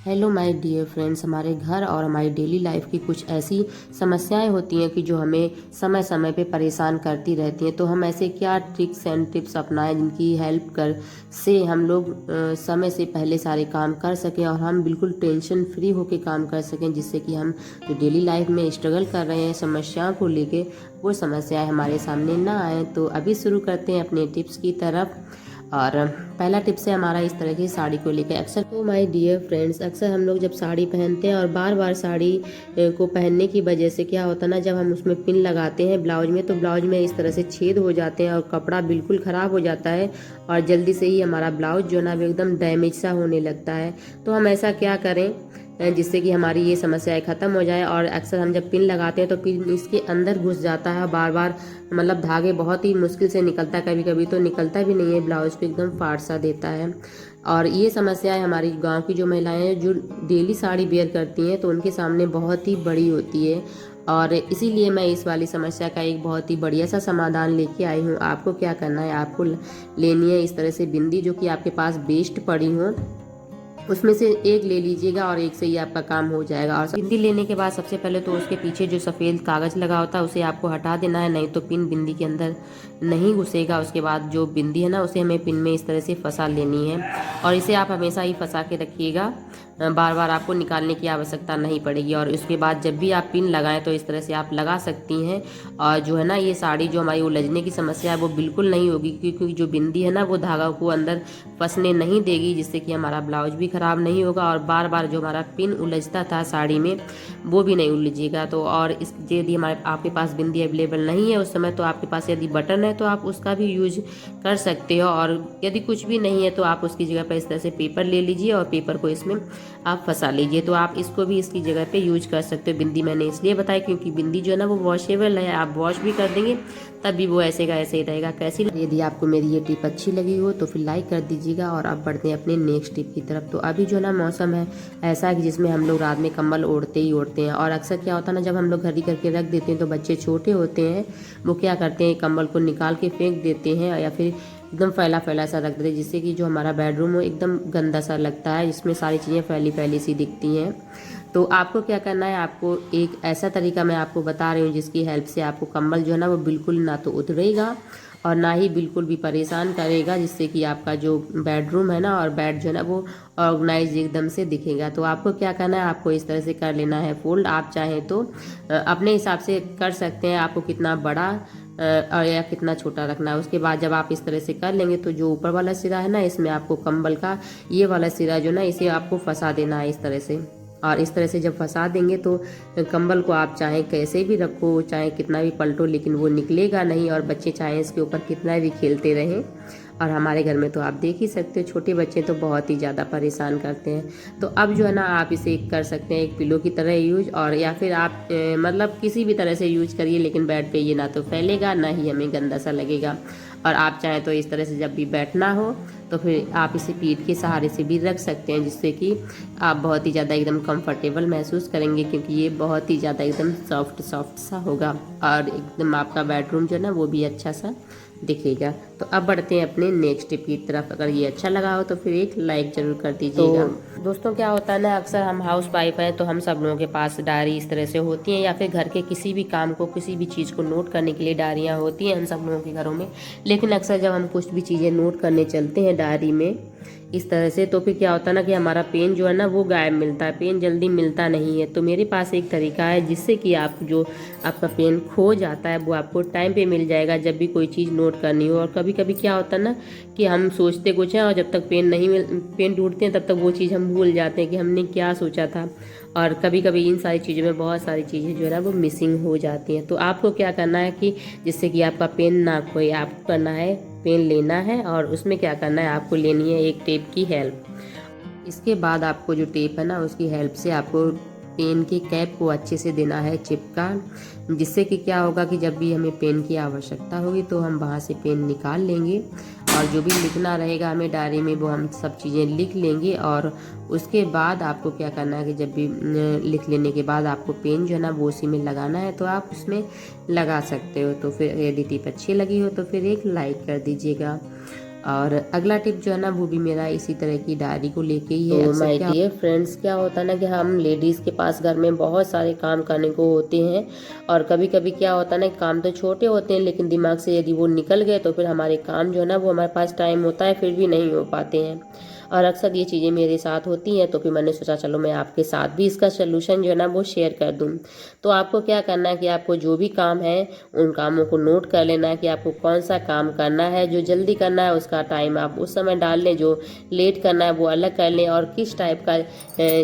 Hello my dear friends. हमारे घर और हमारी डेली लाइफ की कुछ ऐसी समस्याएं होती हैं कि जो हमें समय समय पे परेशान करती रहती हैं। तो हम ऐसे क्या ट्रिक्स एंड टिप्स अपनाएं जिनकी हेल्प कर से हम लोग समय से पहले सारे काम कर सकें और हम बिल्कुल टेंशन फ्री होकर काम कर सकें, जिससे कि हम जो डेली लाइफ में स्ट्रगल कर रहे हैं समस्याओं को लेके, वो समस्याएं हमारे सामने ना आए। तो अभी शुरू करते हैं अपने टिप्स की तरफ। और पहला टिप्स है हमारा इस तरह की साड़ी को लेकर। अक्सर तो माय डियर फ्रेंड्स, अक्सर हम लोग जब साड़ी पहनते हैं और बार बार साड़ी को पहनने की वजह से क्या होता है ना, जब हम उसमें पिन लगाते हैं ब्लाउज में, तो ब्लाउज में इस तरह से छेद हो जाते हैं और कपड़ा बिल्कुल ख़राब हो जाता है और जल्दी से ही हमारा ब्लाउज जो है ना एकदम डैमेज सा होने लगता है। तो हम ऐसा क्या करें जिससे कि हमारी ये समस्याएं ख़त्म हो जाए। और अक्सर हम जब पिन लगाते हैं तो पिन इसके अंदर घुस जाता है बार बार, मतलब धागे बहुत ही मुश्किल से निकलता है, कभी कभी तो निकलता भी नहीं है, ब्लाउज को एकदम फाड़ सा देता है। और ये समस्याएं हमारी गांव की जो महिलाएं हैं जो डेली साड़ी वेयर करती हैं तो उनके सामने बहुत ही बड़ी होती है। और इसीलिए मैं इस वाली समस्या का एक बहुत ही बढ़िया सा समाधान लेके आई हूँ। आपको क्या करना है, आपको लेनी है इस तरह से बिंदी जो कि आपके पास वेस्ट पड़ी हो, उसमें से एक ले लीजिएगा और एक से ही आपका काम हो जाएगा। और बिंदी लेने के बाद सबसे पहले तो उसके पीछे जो सफ़ेद कागज़ लगा होता है उसे आपको हटा देना है, नहीं तो पिन बिंदी के अंदर नहीं घुसेगा। उसके बाद जो बिंदी है ना उसे हमें पिन में इस तरह से फंसा लेनी है और इसे आप हमेशा ही फंसा के रखिएगा, बार बार आपको निकालने की आवश्यकता नहीं पड़ेगी। और उसके बाद जब भी आप पिन लगाएं तो इस तरह से आप लगा सकती हैं। और जो है ना ये साड़ी जो हमारी उलझने की समस्या है वो बिल्कुल नहीं होगी, क्योंकि जो बिंदी है ना वो धागा को अंदर फंसने नहीं देगी, जिससे कि हमारा ब्लाउज भी ख़राब नहीं होगा और बार बार जो हमारा पिन उलझता था साड़ी में वो भी नहीं उलझेगा। तो और इस यदि हमारे आपके पास बिंदी अवेलेबल नहीं है उस समय, तो आपके पास यदि बटन है तो आप उसका भी यूज कर सकते हो। और यदि कुछ भी नहीं है तो आप उसकी जगह पर इस तरह से पेपर ले लीजिए और पेपर को इसमें आप फंसा लीजिए। तो आप इसको भी इसकी जगह पे यूज कर सकते हो। बिंदी मैंने इसलिए बताया क्योंकि बिंदी जो है ना वो वॉशेबल है, आप वॉश भी कर देंगे तब भी वो ऐसे का ऐसे ही रहेगा। कैसी यदि आपको मेरी ये टिप अच्छी लगी हो तो फिर लाइक कर दीजिएगा। और अब बढ़ते हैं अपने नेक्स्ट टिप की तरफ। तो अभी जो है ना मौसम है ऐसा है कि जिसमें हम लोग रात में कंबल ओढ़ते ही ओढ़ते हैं। और अक्सर क्या होता है ना, जब हम लोग घड़ी करके रख देते हैं तो बच्चे छोटे होते हैं, वो क्या करते हैं कंबल को निकाल के फेंक देते हैं या फिर एकदम फैला फैला सा रख देते हैं, जिससे कि जो हमारा बेडरूम हो एकदम गंदा सा लगता है, जिसमें सारी चीज़ें फैली फैली सी दिखती हैं। तो आपको क्या करना है, आपको एक ऐसा तरीका मैं आपको बता रही हूँ जिसकी हेल्प से आपको कंबल जो है ना वो बिल्कुल ना तो उतरेगा और ना ही बिल्कुल भी परेशान करेगा, जिससे कि आपका जो बेडरूम है ना और बेड जो है ना वो ऑर्गेनाइज एकदम से दिखेगा। तो आपको क्या करना है, आपको इस तरह से कर लेना है फोल्ड। आप चाहें तो अपने हिसाब से कर सकते हैं, आपको कितना बड़ा और या कितना छोटा रखना है। उसके बाद जब आप इस तरह से कर लेंगे तो जो ऊपर वाला सिरा है ना इसमें आपको कंबल का ये वाला सिरा जो ना इसे आपको फंसा देना है इस तरह से। और इस तरह से जब फंसा देंगे तो कंबल को आप चाहे कैसे भी रखो, चाहे कितना भी पलटो, लेकिन वो निकलेगा नहीं और बच्चे चाहे इसके ऊपर कितना भी खेलते रहें। और हमारे घर में तो आप देख ही सकते हो छोटे बच्चे तो बहुत ही ज़्यादा परेशान करते हैं। तो अब जो है ना आप इसे कर सकते हैं एक पिलो की तरह यूज, और या फिर आप मतलब किसी भी तरह से यूज करिए, लेकिन बेड पे ये ना तो फैलेगा ना ही हमें गंदा सा लगेगा। और आप चाहें तो इस तरह से जब भी बैठना हो तो फिर आप इसे पीठ के सहारे से भी रख सकते हैं, जिससे कि आप बहुत ही ज़्यादा एकदम कंफर्टेबल महसूस करेंगे, क्योंकि ये बहुत ही ज़्यादा एकदम सॉफ्ट सॉफ्ट सा होगा और एकदम आपका बेडरूम जो है ना वो भी अच्छा सा दिखेगा। तो अब बढ़ते हैं अपने नेक्स्ट टिप की तरफ। अगर ये अच्छा लगा हो तो फिर एक लाइक जरूर कर दीजिएगा। तो दोस्तों क्या होता है ना, अक्सर हम हाउस वाइफ हैं तो हम सब लोगों के पास डायरी इस तरह से होती हैं, या फिर घर के किसी भी काम को किसी भी चीज़ को नोट करने के लिए डायरियाँ होती हैं हम सब लोगों के घरों में। लेकिन अक्सर जब हम कुछ भी चीज़ें नोट करने चलते हैं डायरी में इस तरह से, तो फिर क्या होता है ना कि हमारा पेन जो है ना वो गायब मिलता है, पेन जल्दी मिलता नहीं है। तो मेरे पास एक तरीका है जिससे कि आप जो आपका पेन खो जाता है वो आपको टाइम पे मिल जाएगा जब भी कोई चीज़ नोट करनी हो। और कभी कभी क्या होता है ना कि हम सोचते कुछ हैं और जब तक पेन ढूंढते हैं तब तक वो चीज़ हम भूल जाते हैं कि हमने क्या सोचा था। और कभी कभी इन सारी चीज़ों में बहुत सारी चीज़ें जो है ना वो मिसिंग हो जाती हैं। तो आपको क्या करना है कि जिससे कि आपका पेन ना खोए, आपको करना है पेन लेना है और उसमें क्या करना है, आपको लेनी है एक टेप की हेल्प। इसके बाद आपको जो टेप है ना उसकी हेल्प से आपको पेन के कैप को अच्छे से देना है चिपका, जिससे कि क्या होगा कि जब भी हमें पेन की आवश्यकता होगी तो हम वहाँ से पेन निकाल लेंगे और जो भी लिखना रहेगा हमें डायरी में वो हम सब चीज़ें लिख लेंगे। और उसके बाद आपको क्या करना है कि जब भी लिख लेने के बाद आपको पेन जो है ना वो उसी में लगाना है, तो आप उसमें लगा सकते हो। तो फिर यदि टिप अच्छी लगी हो तो फिर एक लाइक कर दीजिएगा। और अगला टिप जो है ना वो भी मेरा इसी तरह की डायरी को लेके ही है। तो माय डियर फ्रेंड्स, क्या होता है ना कि हम लेडीज़ के पास घर में बहुत सारे काम करने को होते हैं और कभी कभी क्या होता है ना, काम तो छोटे होते हैं लेकिन दिमाग से यदि वो निकल गए तो फिर हमारे काम जो है ना वो हमारे पास टाइम होता है फिर भी नहीं हो पाते हैं। और अक्सर ये चीज़ें मेरे साथ होती हैं, तो फिर मैंने सोचा चलो मैं आपके साथ भी इसका सोल्यूशन जो है ना वो शेयर कर दूँ। तो आपको क्या करना है कि आपको जो भी काम है उन कामों को नोट कर लेना है कि आपको कौन सा काम करना है। जो जल्दी करना है उसका टाइम आप उस समय डाल लें, जो लेट करना है वो अलग कर लें, और किस टाइप का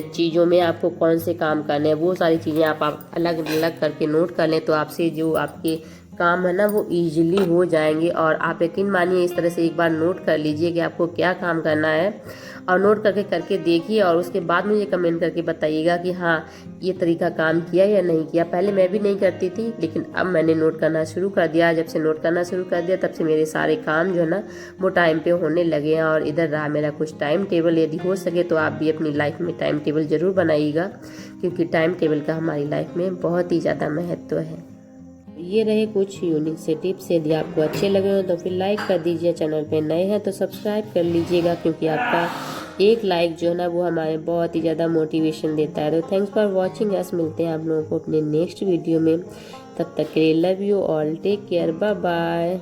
चीज़ों में आपको कौन से काम करने हैं वो सारी चीज़ें आप अलग अलग करके नोट कर लें। तो आपसे जो आपके काम है ना वो इजीली हो जाएंगे। और आप यकीन मानिए, इस तरह से एक बार नोट कर लीजिए कि आपको क्या काम करना है और नोट करके देखिए, और उसके बाद मुझे कमेंट करके बताइएगा कि हाँ ये तरीका काम किया या नहीं किया। पहले मैं भी नहीं करती थी लेकिन अब मैंने नोट करना शुरू कर दिया। जब से नोट करना शुरू कर दिया तब से मेरे सारे काम जो है ना वो टाइम पे होने लगे हैं। और इधर रहा मेरा कुछ टाइम टेबल। यदि हो सके तो आप भी अपनी लाइफ में टाइम टेबल ज़रूर बनाइएगा, क्योंकि टाइम टेबल का हमारी लाइफ में बहुत ही ज़्यादा महत्व है। ये रहे कुछ यूनिक से टिप्स। यदि आपको अच्छे लगे हो तो फिर लाइक कर दीजिए, चैनल पे नए हैं तो सब्सक्राइब कर लीजिएगा, क्योंकि आपका एक लाइक जो है ना वो हमारे बहुत ही ज़्यादा मोटिवेशन देता है। तो थैंक्स फॉर वॉचिंग अस। मिलते हैं आप लोगों को अपने नेक्स्ट वीडियो में। तब तक के लिए love you all, take care, bye bye.